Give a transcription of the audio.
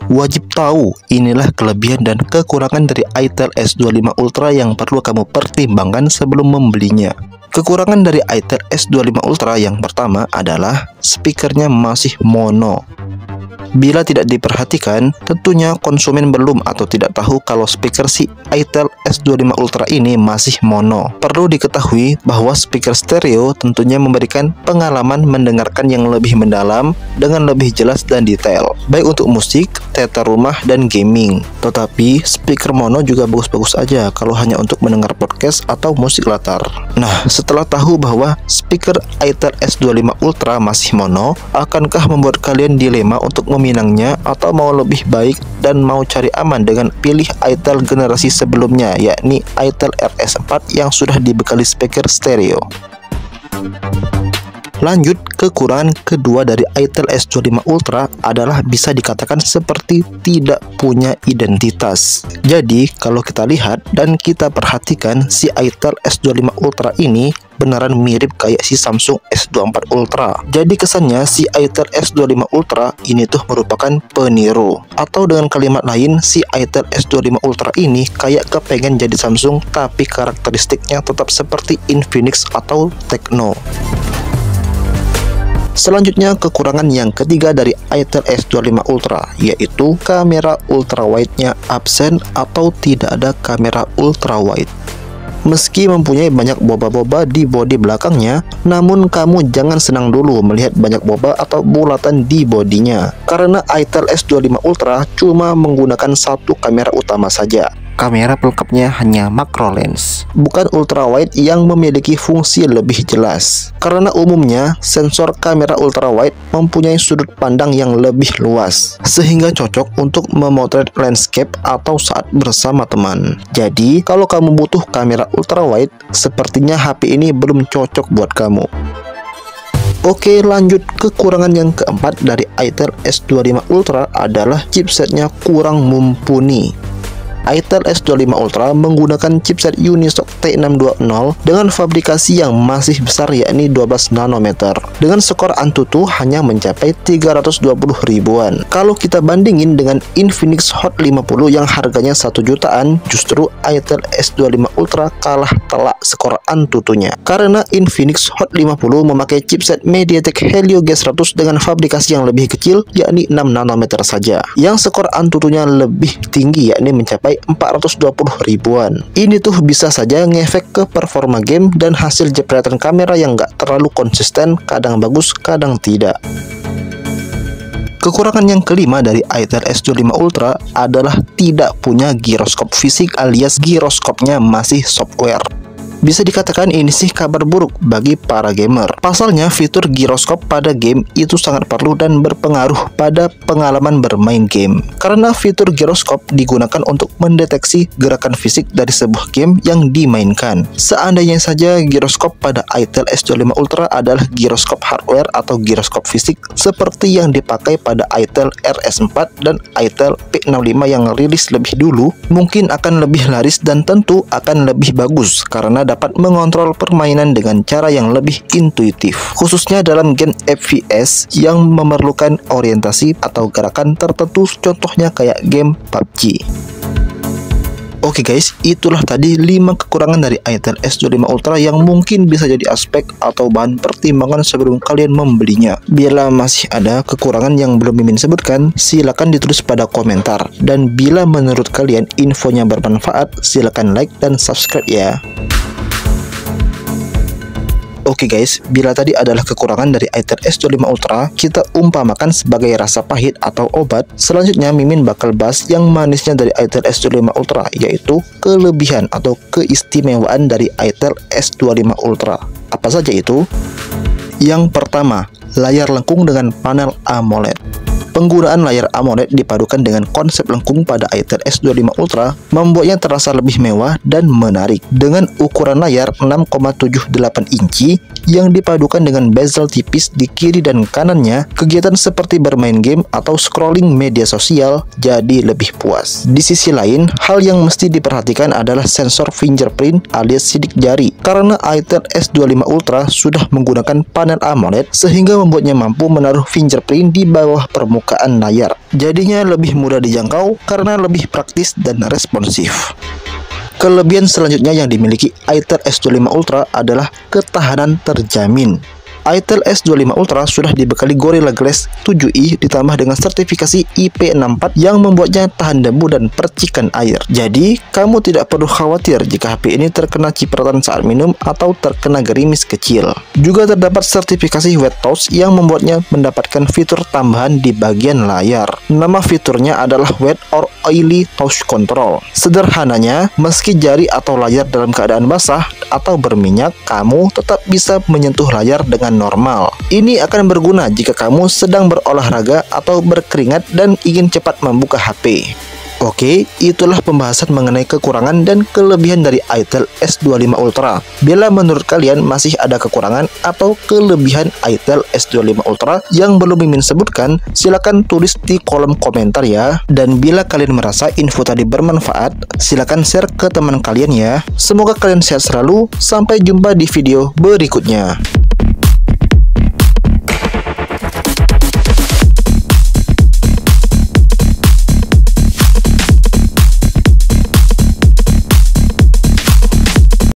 Wajib tahu, inilah kelebihan dan kekurangan dari Itel S25 Ultra yang perlu kamu pertimbangkan sebelum membelinya. Kekurangan dari Itel S25 Ultra yang pertama adalah speakernya masih mono. Bila tidak diperhatikan, tentunya konsumen belum atau tidak tahu kalau speaker si Itel S25 Ultra ini masih mono. Perlu diketahui bahwa speaker stereo tentunya memberikan pengalaman mendengarkan yang lebih mendalam dengan lebih jelas dan detail, baik untuk musik, teater rumah, dan gaming. Tetapi speaker mono juga bagus-bagus aja kalau hanya untuk mendengar podcast atau musik latar. Nah, setelah tahu bahwa speaker Itel S25 Ultra masih mono, akankah membuat kalian dilema untuk meminangnya atau mau lebih baik dan mau cari aman dengan pilih Itel generasi sebelumnya, yakni Itel RS4 yang sudah dibekali speaker stereo? Lanjut, kekurangan kedua dari Itel S25 Ultra adalah bisa dikatakan seperti tidak punya identitas. Jadi, kalau kita lihat dan kita perhatikan, si Itel S25 Ultra ini beneran mirip kayak si Samsung S24 Ultra. Jadi kesannya si Itel S25 Ultra ini tuh merupakan peniru. Atau dengan kalimat lain, si Itel S25 Ultra ini kayak kepengen jadi Samsung tapi karakteristiknya tetap seperti Infinix atau Tecno. Selanjutnya, kekurangan yang ketiga dari Itel S25 Ultra yaitu kamera ultrawide-nya absen atau tidak ada kamera ultrawide. Meski mempunyai banyak boba-boba di bodi belakangnya, namun kamu jangan senang dulu melihat banyak boba atau bulatan di bodinya, karena Itel S25 Ultra cuma menggunakan satu kamera utama saja. Kamera pelengkapnya hanya macro lens, bukan ultrawide yang memiliki fungsi lebih jelas. Karena umumnya sensor kamera ultrawide mempunyai sudut pandang yang lebih luas, sehingga cocok untuk memotret landscape atau saat bersama teman. Jadi, kalau kamu butuh kamera ultrawide, sepertinya HP ini belum cocok buat kamu. Oke, lanjut. Kekurangan yang keempat dari Itel S25 Ultra adalah chipsetnya kurang mumpuni. Itel S25 Ultra menggunakan chipset Unisoc T620 dengan fabrikasi yang masih besar yakni 12 nanometer dengan skor Antutu hanya mencapai 320 ribuan. Kalau kita bandingin dengan Infinix Hot 50 yang harganya 1 jutaan, justru Itel S25 Ultra kalah telak skor Antutunya. Karena Infinix Hot 50 memakai chipset MediaTek Helio G100 dengan fabrikasi yang lebih kecil yakni 6 nanometer saja, yang skor Antutunya lebih tinggi yakni mencapai 420 ribuan. Ini tuh bisa saja ngefek ke performa game dan hasil jepretan kamera yang nggak terlalu konsisten, kadang bagus, kadang tidak. Kekurangan yang kelima dari Itel S25 Ultra adalah tidak punya giroskop fisik alias giroskopnya masih software. Bisa dikatakan ini sih kabar buruk bagi para gamer. Pasalnya, fitur giroskop pada game itu sangat perlu dan berpengaruh pada pengalaman bermain game. Karena fitur giroskop digunakan untuk mendeteksi gerakan fisik dari sebuah game yang dimainkan. Seandainya saja giroskop pada Itel S25 Ultra adalah giroskop hardware atau giroskop fisik seperti yang dipakai pada Itel RS4 dan Itel P65 yang rilis lebih dulu, mungkin akan lebih laris dan tentu akan lebih bagus karena dapat mengontrol permainan dengan cara yang lebih intuitif, khususnya dalam game FPS yang memerlukan orientasi atau gerakan tertentu, contohnya kayak game PUBG. Oke guys, itulah tadi 5 kekurangan dari Itel S25 Ultra yang mungkin bisa jadi aspek atau bahan pertimbangan sebelum kalian membelinya. Bila masih ada kekurangan yang belum Mimin sebutkan, silakan ditulis pada komentar. Dan bila menurut kalian infonya bermanfaat, silakan like dan subscribe ya. Oke guys, bila tadi adalah kekurangan dari Itel S25 Ultra, kita umpamakan sebagai rasa pahit atau obat. Selanjutnya Mimin bakal bahas yang manisnya dari Itel S25 Ultra, yaitu kelebihan atau keistimewaan dari Itel S25 Ultra. Apa saja itu? Yang pertama, layar lengkung dengan panel AMOLED. Penggunaan layar AMOLED dipadukan dengan konsep lengkung pada Itel S25 Ultra membuatnya terasa lebih mewah dan menarik. Dengan ukuran layar 6,78 inci yang dipadukan dengan bezel tipis di kiri dan kanannya, kegiatan seperti bermain game atau scrolling media sosial jadi lebih puas. Di sisi lain, hal yang mesti diperhatikan adalah sensor fingerprint alias sidik jari. Karena Itel S25 Ultra sudah menggunakan panel AMOLED sehingga membuatnya mampu menaruh fingerprint di bawah permukaan permukaan layar. Jadinya lebih mudah dijangkau karena lebih praktis dan responsif. Kelebihan selanjutnya yang dimiliki itel S25 Ultra adalah ketahanan terjamin. itel S25 Ultra sudah dibekali Gorilla Glass 7i ditambah dengan sertifikasi IP64 yang membuatnya tahan debu dan percikan air. Jadi, kamu tidak perlu khawatir jika HP ini terkena cipratan saat minum atau terkena gerimis kecil. Juga terdapat sertifikasi Wet Touch yang membuatnya mendapatkan fitur tambahan di bagian layar. Nama fiturnya adalah Wet or Oily Touch Control. Sederhananya, meski jari atau layar dalam keadaan basah atau berminyak, kamu tetap bisa menyentuh layar dengan normal. Ini akan berguna jika kamu sedang berolahraga atau berkeringat dan ingin cepat membuka HP. Oke, itulah pembahasan mengenai kekurangan dan kelebihan dari itel S25 Ultra. Bila menurut kalian masih ada kekurangan atau kelebihan itel S25 Ultra yang belum Mimin sebutkan, silakan tulis di kolom komentar ya. Dan bila kalian merasa info tadi bermanfaat, silakan share ke teman kalian ya. Semoga kalian sehat selalu. Sampai jumpa di video berikutnya.